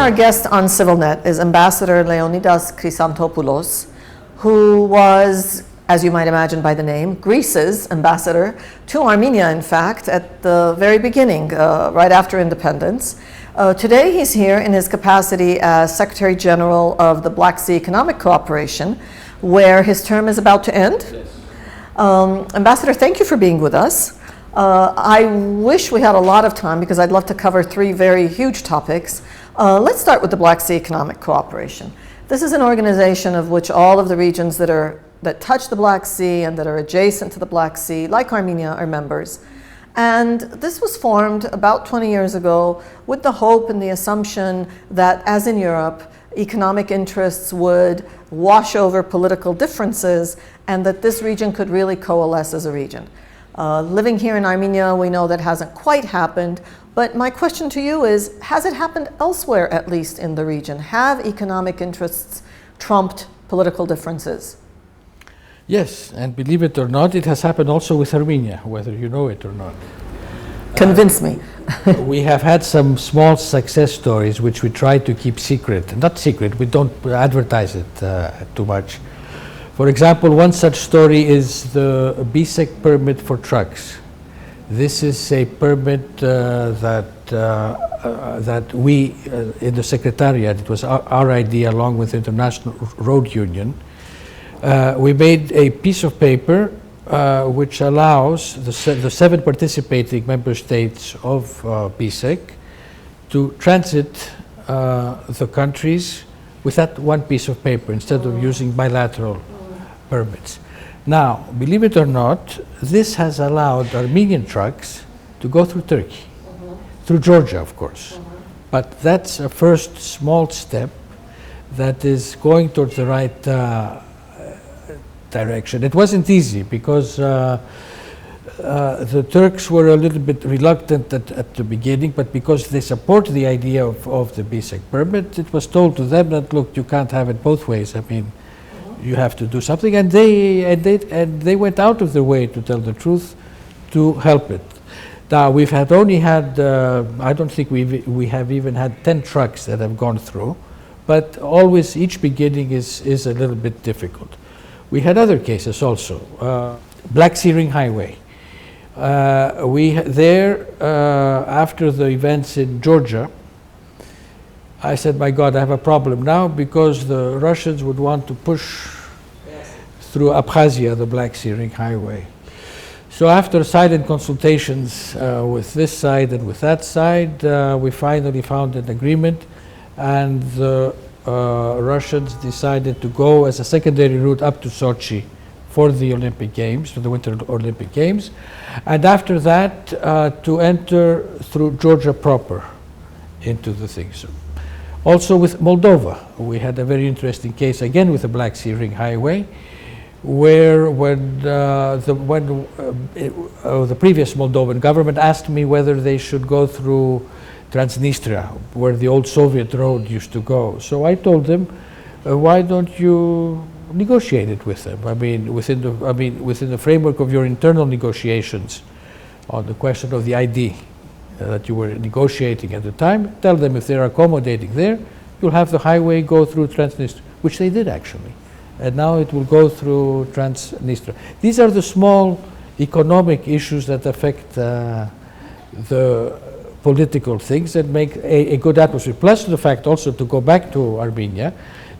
our guest on CivilNet is Ambassador Leonidas Chrysanthopoulos, who was, as you might imagine by the name, Greece's ambassador to Armenia, in fact, at the very beginning, right after independence. Today he's here in his capacity as Secretary General of the Black Sea Economic Cooperation, where his term is about to end. Yes. Ambassador, thank you for being with us. I wish we had a lot of time because I'd love to cover three very huge topics. Let's start with the Black Sea Economic Cooperation. This is an organization of which all of the regions that touch the Black Sea and that are adjacent to the Black Sea, like Armenia, are members. And this was formed about 20 years ago with the hope and the assumption that, as in Europe, economic interests would wash over political differences and that this region could really coalesce as a region. Living here in Armenia, we know that hasn't quite happened, but my question to you is, has it happened elsewhere, at least in the region? Have economic interests trumped political differences? Yes, and believe it or not, it has happened also with Armenia, whether you know it or not. Convince me. We have had some small success stories which we try to keep secret. Not secret, we don't advertise it too much. For example, one such story is the BSEC permit for trucks. This is a permit that we, in the Secretariat, it was our idea along with the International Road Union. We made a piece of paper which allows the 7 participating member states of BSEC to transit the countries with that one piece of paper instead of using bilateral permits. Now, believe it or not, this has allowed Armenian trucks to go through Turkey, through Georgia, of course. But that's a first small step that is going towards the right direction. It wasn't easy because the Turks were a little bit reluctant at the beginning, but because they support the idea of the BSEC permit, it was told to them that, look, you can't have it both ways. I mean, you have to do something, and they went out of their way, to tell the truth, to help it. Now we've only had I don't think we have even had 10 trucks that have gone through, but always each beginning is a little bit difficult. We had other cases also. Black Sea Ring Highway. After the events in Georgia, I said, my God, I have a problem now because the Russians would want to push through Abkhazia, the Black Sea Ring Highway. So after silent consultations with this side and with that side, we finally found an agreement, and the Russians decided to go as a secondary route up to Sochi for the Olympic Games, for the Winter Olympic Games, and after that to enter through Georgia proper into the thing. So also with Moldova, we had a very interesting case again with the Black Sea Ring Highway, where when the previous Moldovan government asked me whether they should go through Transnistria, where the old Soviet road used to go. So I told them, why don't you negotiate it with them? I mean, within the framework of your internal negotiations on the question of the ID that you were negotiating at the time, tell them if they're accommodating there, you'll have the highway go through Transnistria, which they did actually. And now it will go through Transnistria. These are the small economic issues that affect the political things that make a good atmosphere. Plus the fact also, to go back to Armenia,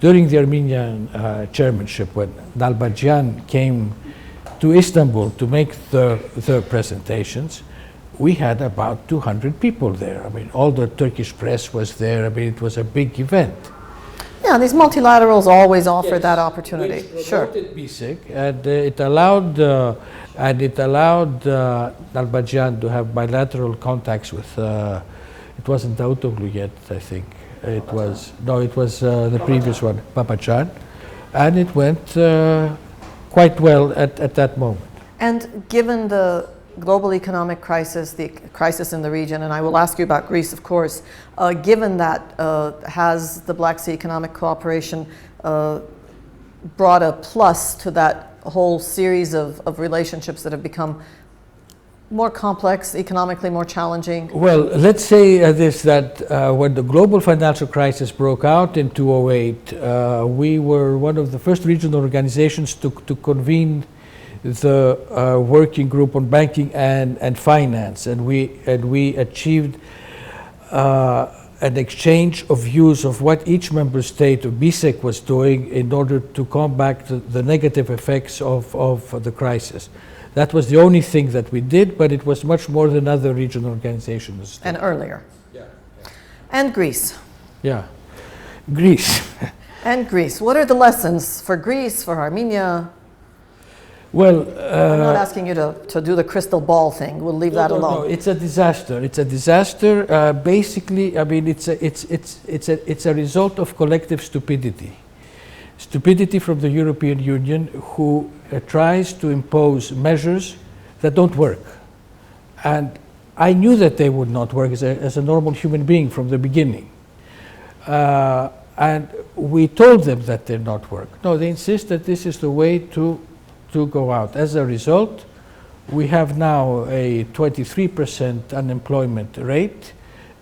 during the Armenian chairmanship, when Dalbadjian came to Istanbul to make the presentations, we had about 200 people there. I mean, all the Turkish press was there. I mean, it was a big event. Yeah, these multilaterals always offer that opportunity. Sure. BSEC, and it allowed Dalbadjian to have bilateral contacts with. It wasn't Davutoglu yet, I think. It was the previous one, Babacan, and it went quite well at that moment. And given the global economic crisis, the crisis in the region, and I will ask you about Greece, of course, given that, has the Black Sea Economic Cooperation brought a plus to that whole series of relationships that have become more complex, economically more challenging? Well, let's say this, that when the global financial crisis broke out in 2008, we were one of the first regional organizations to convene the working group on banking and finance, and we achieved an exchange of views of what each member state of BSEC was doing in order to combat the negative effects of the crisis. That was the only thing that we did, but it was much more than other regional organizations. And earlier. Yeah. And Greece. Yeah. Greece. And Greece. What are the lessons for Greece, for Armenia? Well, I'm not asking you to do the crystal ball thing. We'll leave that alone. No, it's a disaster. It's a disaster. Basically, I mean, it's a result of collective stupidity. Stupidity from the European Union, who tries to impose measures that don't work. And I knew that they would not work as a normal human being from the beginning. And we told them that they not work. No, they insist that this is the way to go out. As a result, we have now a 23% unemployment rate.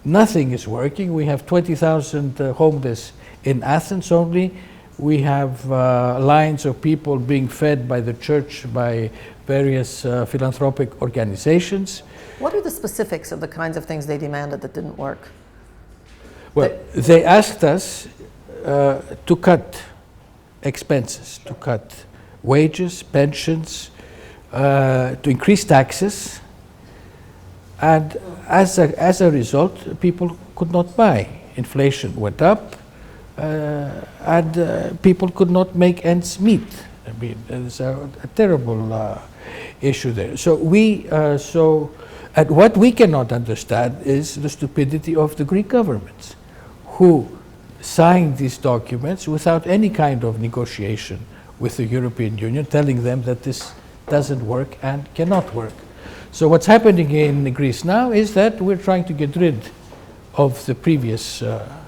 Nothing is working. We have 20,000 homeless in Athens only. We have lines of people being fed by the church, by various philanthropic organizations. What are the specifics of the kinds of things they demanded that didn't work? Well, they asked us to cut expenses, to cut wages, pensions, to increase taxes, and as a result, people could not buy. Inflation went up, and people could not make ends meet. I mean, there's a terrible issue there. So and what we cannot understand is the stupidity of the Greek governments, who signed these documents without any kind of negotiation with the European Union, telling them that this doesn't work and cannot work. So what's happening in Greece now is that we're trying to get rid of the previous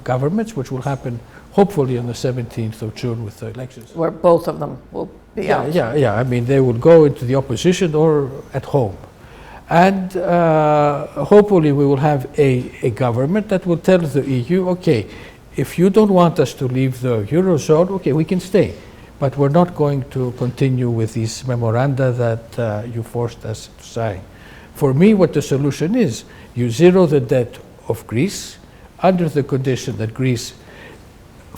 governments, which will happen hopefully on the 17th of June with the elections. Where both of them will be out. Yeah. I mean, they will go into the opposition or at home. And hopefully we will have a government that will tell the EU, okay, if you don't want us to leave the Eurozone, okay, we can stay. But we're not going to continue with these memoranda that you forced us to sign. For me, what the solution is, you zero the debt of Greece under the condition that Greece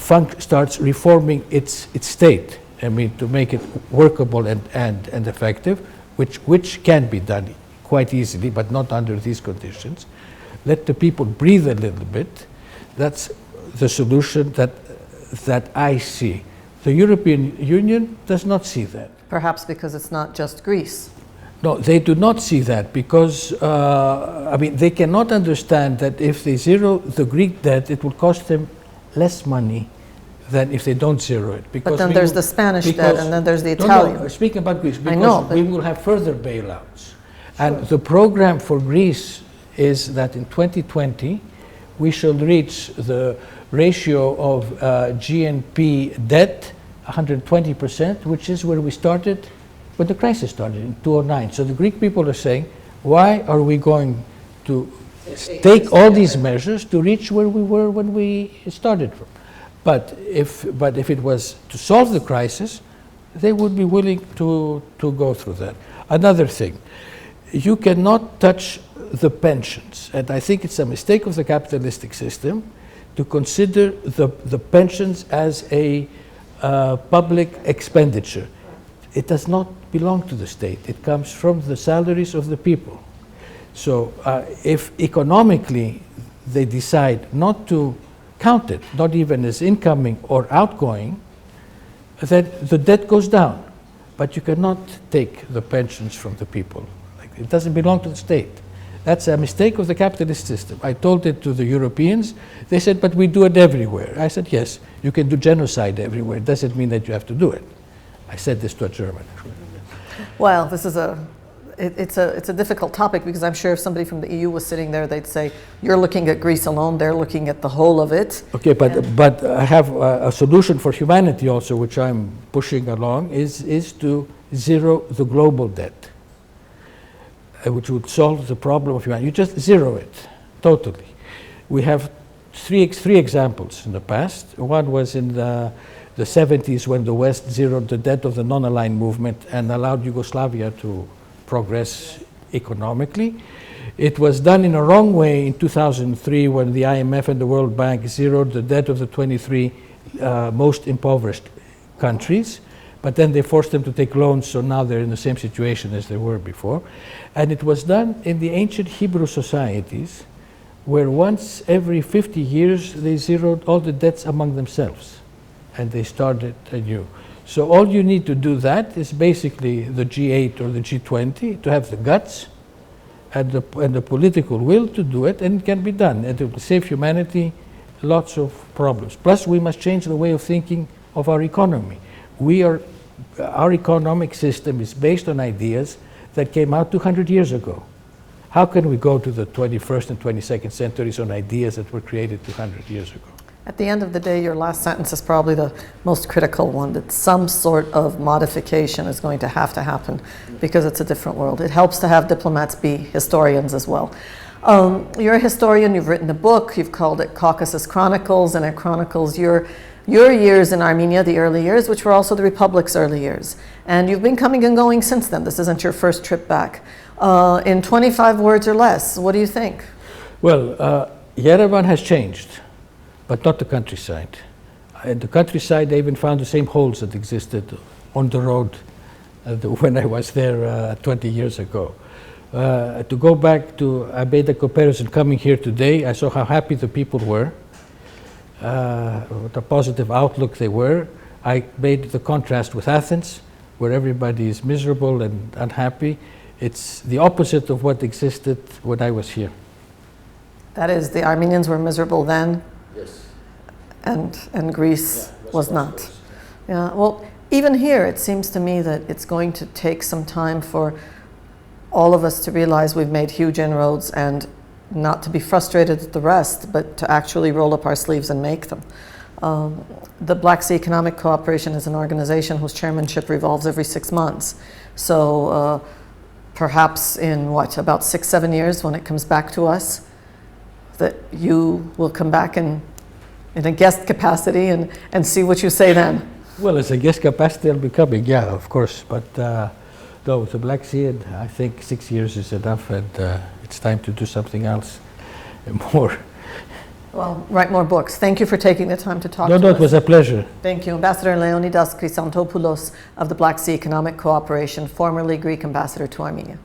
starts reforming its state. I mean, to make it workable and effective, which can be done quite easily, but not under these conditions. Let the people breathe a little bit. That's the solution that I see. The European Union does not see that. Perhaps because it's not just Greece. No, they do not see that because, I mean, they cannot understand that if they zero the Greek debt, it will cost them less money than if they don't zero it. Because but then there's the Spanish debt and then there's the Italian. No, speaking about Greece, because we will have further bailouts. Sure. And the program for Greece is that in 2020, we shall reach the ratio of GNP debt, 120%, which is where we started when the crisis started in 2009. So the Greek people are saying, why are we going to take all these measures to reach where we were when we started from? But if it was to solve the crisis, they would be willing to go through that. Another thing, you cannot touch the pensions, and I think it's a mistake of the capitalistic system to consider the pensions as a public expenditure. It does not belong to the state. It comes from the salaries of the people. So if economically they decide not to count it, not even as incoming or outgoing, then the debt goes down. But you cannot take the pensions from the people. It doesn't belong to the state. That's a mistake of the capitalist system. I told it to the Europeans. They said, but we do it everywhere. I said, yes, you can do genocide everywhere. It doesn't mean that you have to do it. I said this to a German. Well, this is it's a difficult topic because I'm sure if somebody from the EU was sitting there, they'd say, you're looking at Greece alone, they're looking at the whole of it. Okay, but I have a solution for humanity also, which I'm pushing along, is to zero the global debt. which would solve the problem of humanity. You just zero it totally. We have three examples in the past. One was in the 70s when the West zeroed the debt of the non-aligned movement and allowed Yugoslavia to progress economically. It was done in a wrong way in 2003 when the IMF and the World Bank zeroed the debt of the 23 most impoverished countries, but then they forced them to take loans, so now they're in the same situation as they were before. And it was done in the ancient Hebrew societies, where once every 50 years they zeroed all the debts among themselves, and they started anew. So all you need to do that is basically the G8 or the G20 to have the guts and the political will to do it, and it can be done, and it will save humanity lots of problems. Plus, we must change the way of thinking of our economy. Our economic system is based on ideas that came out 200 years ago. How can we go to the 21st and 22nd centuries on ideas that were created 200 years ago? At the end of the day, your last sentence is probably the most critical one, that some sort of modification is going to happen because it's a different world. It helps to have diplomats be historians as well. You're a historian, you've written a book, you've called it Caucasus Chronicles, and it chronicles your years in Armenia, the early years, which were also the Republic's early years. And you've been coming and going since then. This isn't your first trip back. In 25 words or less, what do you think? Well, Yerevan has changed, but not the countryside. In the countryside, they even found the same holes that existed on the road when I was there 20 years ago. To go back to, I made a comparison coming here today. I saw how happy the people were, what a positive outlook they were. I made the contrast with Athens, where everybody is miserable and unhappy. It's the opposite of what existed when I was here. That is, the Armenians were miserable then? Yes. And Greece was not. Yeah, well, even here, it seems to me that it's going to take some time for all of us to realize we've made huge inroads and not to be frustrated at the rest, but to actually roll up our sleeves and make them. The Black Sea Economic Cooperation is an organization whose chairmanship revolves every 6 months. So perhaps in about 6-7 years, when it comes back to us, that you will come back in a guest capacity and see what you say then. Well, as a guest capacity, I'll be coming, yeah, of course. But no, with the Black Sea, I think 6 years is enough, and it's time to do something else more. Well, write more books. Thank you for taking the time to talk to us. No, it was a pleasure. Thank you. Ambassador Leonidas Chrysanthopoulos of the Black Sea Economic Cooperation, formerly Greek ambassador to Armenia.